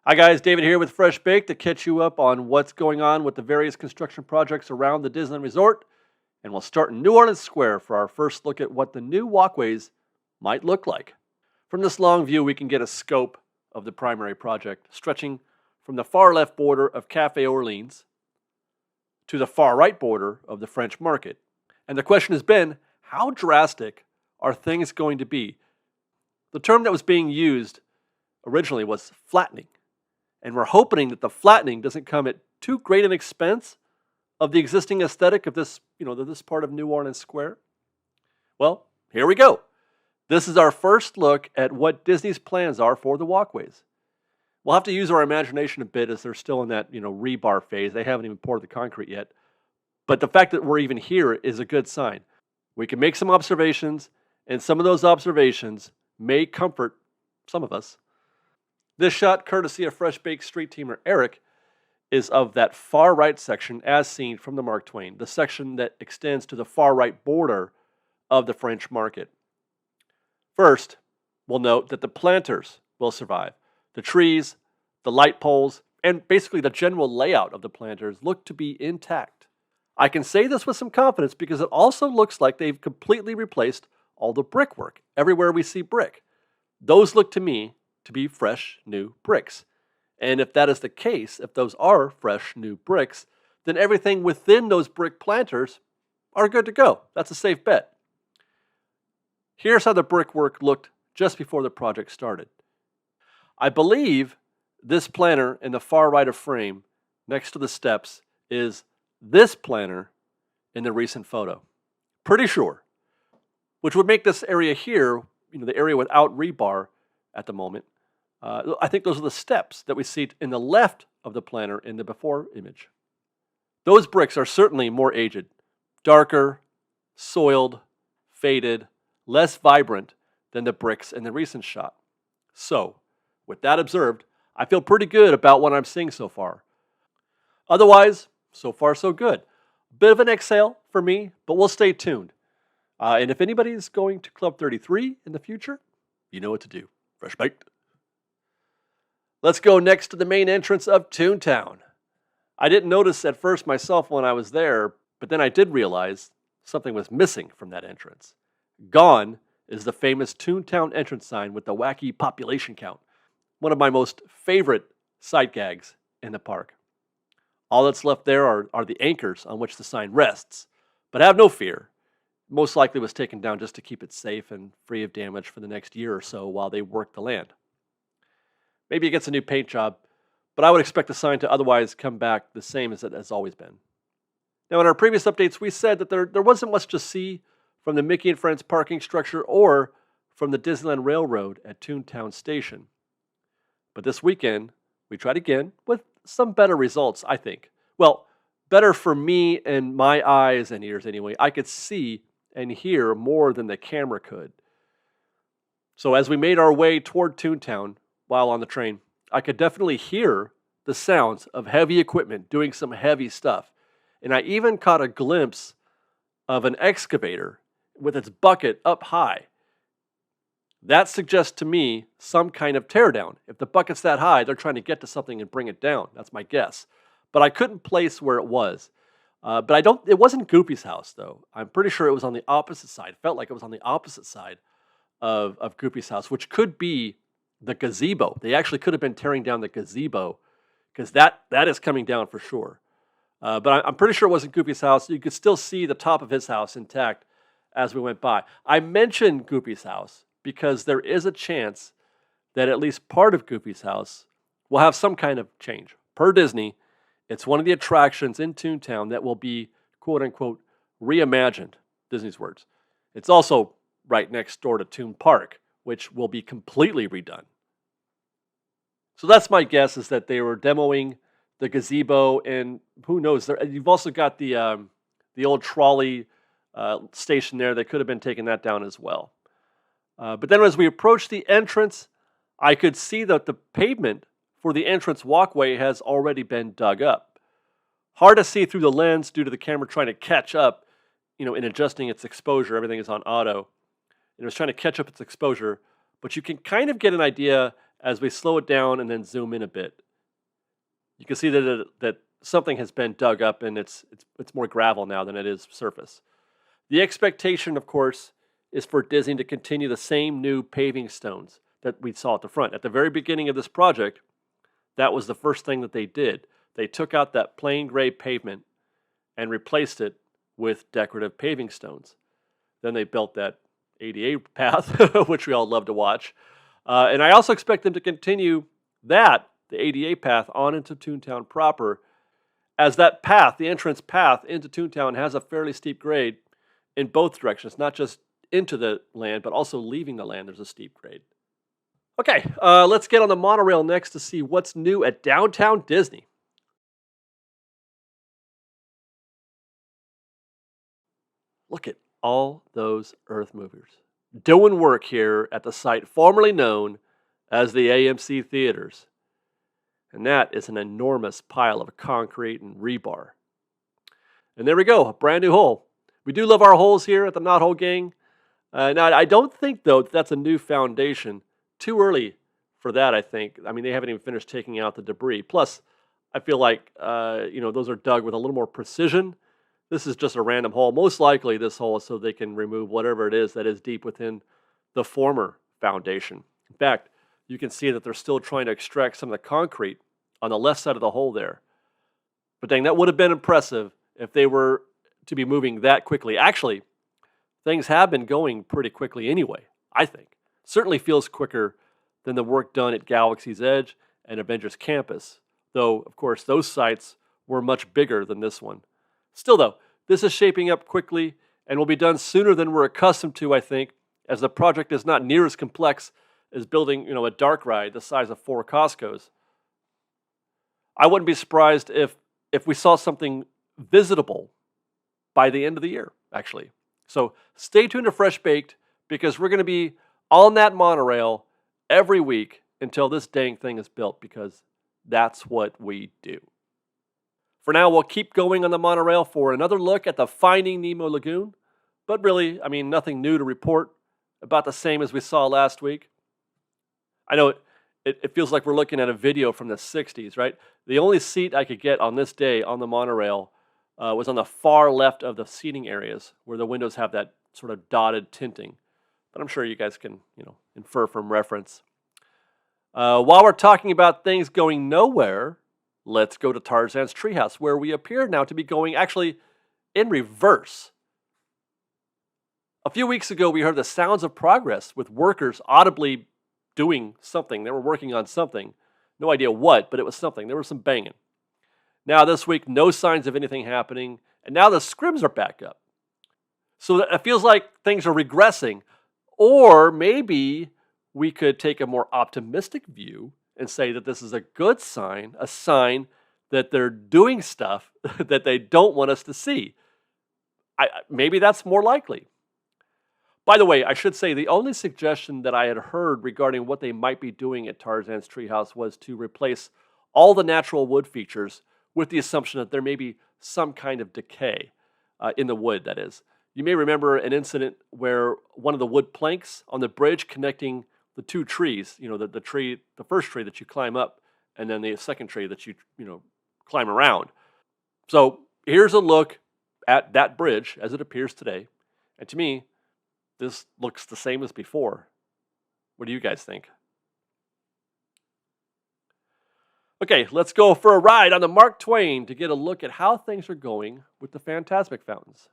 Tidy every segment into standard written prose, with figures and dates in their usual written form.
Hi guys, David here with Fresh Bake to catch you up on what's going on with the various construction projects around the Disneyland Resort. And we'll start in New Orleans Square for our first look at what the new walkways might look like. From this long view, we can get a scope of the primary project, stretching from the far left border of Cafe Orleans to the far right border of the French Market. And the question has been, how drastic are things going to be? The term that was being used originally was flattening. And we're hoping that the flattening doesn't come at too great an expense of the existing aesthetic of this, this part of New Orleans Square. Well, here we go. This is our first look at what Disney's plans are for the walkways. We'll have to use our imagination a bit as they're still in that, rebar phase. They haven't even poured the concrete yet. But the fact that we're even here is a good sign. We can make some observations, and some of those observations may comfort some of us. This shot, courtesy of Fresh Bake Street Teamer Eric, is of that far right section as seen from the Mark Twain, the section that extends to the far right border of the French Market. First, we'll note that the planters will survive. The trees, the light poles, and basically the general layout of the planters look to be intact. I can say this with some confidence because it also looks like they've completely replaced all the brickwork. Everywhere we see brick. Those look to me to be fresh, new bricks. And if that is the case, if those are fresh, new bricks, then everything within those brick planters are good to go. That's a safe bet. Here's how the brickwork looked just before the project started. I believe this planter in the far right of frame, next to the steps, is this planter in the recent photo. Pretty sure. Which would make this area here, the area without rebar at the moment, I think those are the steps that we see in the left of the planter in the before image. Those bricks are certainly more aged, darker, soiled, faded, less vibrant than the bricks in the recent shot. So, with that observed, I feel pretty good about what I'm seeing so far. Otherwise, so far so good. A bit of an exhale for me, but we'll stay tuned. And if anybody's going to Club 33 in the future, you know what to do. Fresh baked. Let's go next to the main entrance of Toon Town. I didn't notice at first myself when I was there, but then I did realize something was missing from that entrance. Gone is the famous Toon Town entrance sign with the wacky population count. One of my most favorite sight gags in the park. All that's left there are the anchors on which the sign rests. But have no fear. Most likely was taken down just to keep it safe and free of damage for the next year or so while they work the land. Maybe it gets a new paint job, but I would expect the sign to otherwise come back the same as it has always been. Now, in our previous updates, we said that there wasn't much to see from the Mickey and Friends parking structure or from the Disneyland Railroad at Toon Town Station. But this weekend, we tried again with some better results, I think. Well, better for me and my eyes and ears anyway. I could see and hear more than the camera could. So as we made our way toward Toon Town, while on the train, I could definitely hear the sounds of heavy equipment doing some heavy stuff. And I even caught a glimpse of an excavator with its bucket up high. That suggests to me some kind of teardown. If the bucket's that high, they're trying to get to something and bring it down. That's my guess. But I couldn't place where it was. It wasn't Goofy's house, though. I'm pretty sure it was on the opposite side. It felt like it was on the opposite side of Goofy's house, which could be the gazebo. They actually could have been tearing down the gazebo because that is coming down for sure. But I'm pretty sure it wasn't Goofy's house. You could still see the top of his house intact as we went by. I mentioned Goofy's house because there is a chance that at least part of Goofy's house will have some kind of change. Per Disney, it's one of the attractions in Toon Town that will be, quote unquote, reimagined, Disney's words. It's also right next door to Toon Park, which will be completely redone. So that's my guess, is that they were demoing the gazebo, and who knows, you've also got the old trolley station there. They could have been taking that down as well. But then as we approached the entrance, I could see that the pavement for the entrance walkway has already been dug up. Hard to see through the lens due to the camera trying to catch up, in adjusting its exposure. Everything is on auto. It was trying to catch up its exposure, but you can kind of get an idea as we slow it down and then zoom in a bit. You can see that something has been dug up and it's more gravel now than it is surface. The expectation, of course, is for Disney to continue the same new paving stones that we saw at the front. At the very beginning of this project, that was the first thing that they did. They took out that plain gray pavement and replaced it with decorative paving stones. Then they built that ADA path, which we all love to watch. And I also expect them to continue the ADA path, on into ToonTown proper, as that path, the entrance path into ToonTown, has a fairly steep grade in both directions, not just into the land, but also leaving the land, there's a steep grade. Okay, let's get on the monorail next to see what's new at Downtown Disney. Look at all those earth movers doing work here at the site formerly known as the AMC Theaters. And that is an enormous pile of concrete and rebar. And there we go, a brand new hole. We do love our holes here at the Knot Hole Gang. Now, I don't think, though, that's a new foundation. Too early for that, I think. I mean, they haven't even finished taking out the debris. Plus, I feel like, those are dug with a little more precision. This is just a random hole. Most likely this hole is so they can remove whatever it is that is deep within the former foundation. In fact, you can see that they're still trying to extract some of the concrete on the left side of the hole there. But dang, that would have been impressive if they were to be moving that quickly. Actually, things have been going pretty quickly anyway, I think. Certainly feels quicker than the work done at Galaxy's Edge and Avengers Campus, though, of course, those sites were much bigger than this one. Still, though, this is shaping up quickly and will be done sooner than we're accustomed to, I think, as the project is not near as complex as building, a dark ride the size of 4 Costco's. I wouldn't be surprised if we saw something visitable by the end of the year, actually. So stay tuned to Fresh Baked, because we're going to be on that monorail every week until this dang thing is built, because that's what we do. For now, we'll keep going on the monorail for another look at the Finding Nemo Lagoon. But really, nothing new to report. About the same as we saw last week. I know it feels like we're looking at a video from the 60s, right? The only seat I could get on this day on the monorail was on the far left of the seating areas, where the windows have that sort of dotted tinting. But I'm sure you guys can, infer from reference. While we're talking about things going nowhere, let's go to Tarzan's Treehouse, where we appear now to be going actually in reverse. A few weeks ago, we heard the sounds of progress with workers audibly doing something. They were working on something. No idea what, but it was something. There was some banging. Now this week, no signs of anything happening, and now the scrims are back up. So it feels like things are regressing, or maybe we could take a more optimistic view and say that this is a good sign, a sign that they're doing stuff that they don't want us to see. Maybe that's more likely. By the way, I should say the only suggestion that I had heard regarding what they might be doing at Tarzan's Treehouse was to replace all the natural wood features with the assumption that there may be some kind of decay in the wood, that is. You may remember an incident where one of the wood planks on the bridge connecting the two trees, the first tree that you climb up, and then the second tree that you climb around. So here's a look at that bridge as it appears today. And to me, this looks the same as before. What do you guys think? Okay, let's go for a ride on the Mark Twain to get a look at how things are going with the Fantasmic fountains.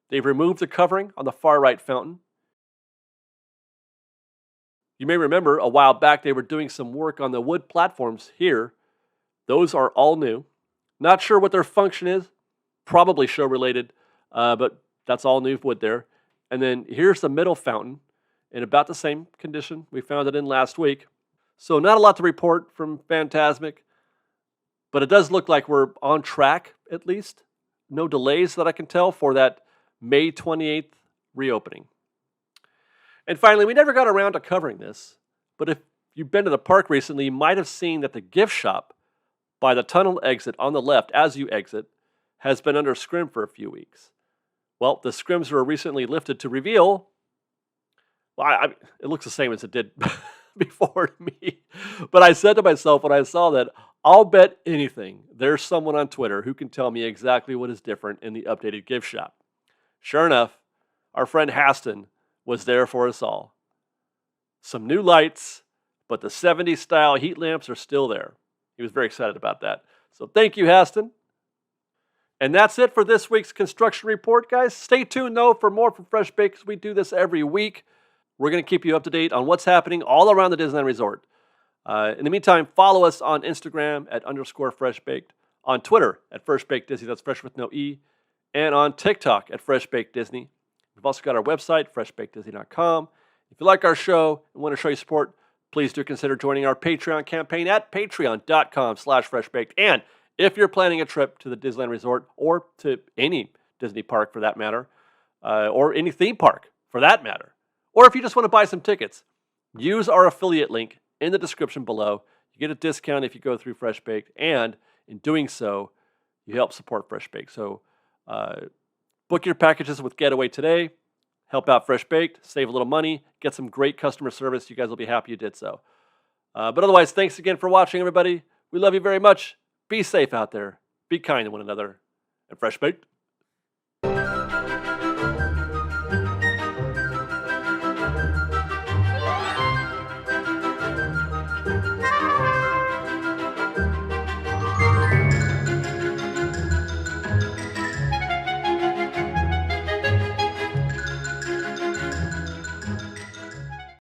They've removed the covering on the far right fountain. You may remember a while back they were doing some work on the wood platforms here. Those are all new. Not sure what their function is. Probably show related, but that's all new wood there. And then here's the middle fountain in about the same condition we found it in last week. So not a lot to report from Fantasmic, but it does look like we're on track at least. No delays that I can tell for that May 28th reopening. And finally, we never got around to covering this, but if you've been to the park recently, you might have seen that the gift shop by the tunnel exit on the left as you exit has been under scrim for a few weeks. Well, the scrims were recently lifted to reveal Well, it looks the same as it did before to me. But I said to myself when I saw that, I'll bet anything there's someone on Twitter who can tell me exactly what is different in the updated gift shop. Sure enough, our friend Haston was there for us all. Some new lights, but the 70s style heat lamps are still there. He was very excited about that. So thank you, Haston. And that's it for this week's construction report, guys. Stay tuned, though, for more from Fresh Baked, because we do this every week. We're going to keep you up to date on what's happening all around the Disneyland Resort. In the meantime, follow us on Instagram at _FreshBaked, on Twitter at FreshBakedDisney, that's fresh with no E, and on TikTok at FreshBakedDisney. We've also got our website, freshbakedisney.com. If you like our show and want to show your support, please do consider joining our Patreon campaign at patreon.com/freshbaked. And if you're planning a trip to the Disneyland Resort, or to any Disney park for that matter, or any theme park for that matter, or if you just want to buy some tickets, use our affiliate link in the description below. You get a discount if you go through Fresh Baked, and in doing so, you help support Fresh Baked. So book your packages with GetAwayToday. Help out Fresh Baked, save a little money, get some great customer service. You guys will be happy you did so. But otherwise, thanks again for watching, everybody. We love you very much. Be safe out there. Be kind to one another. And Fresh Baked.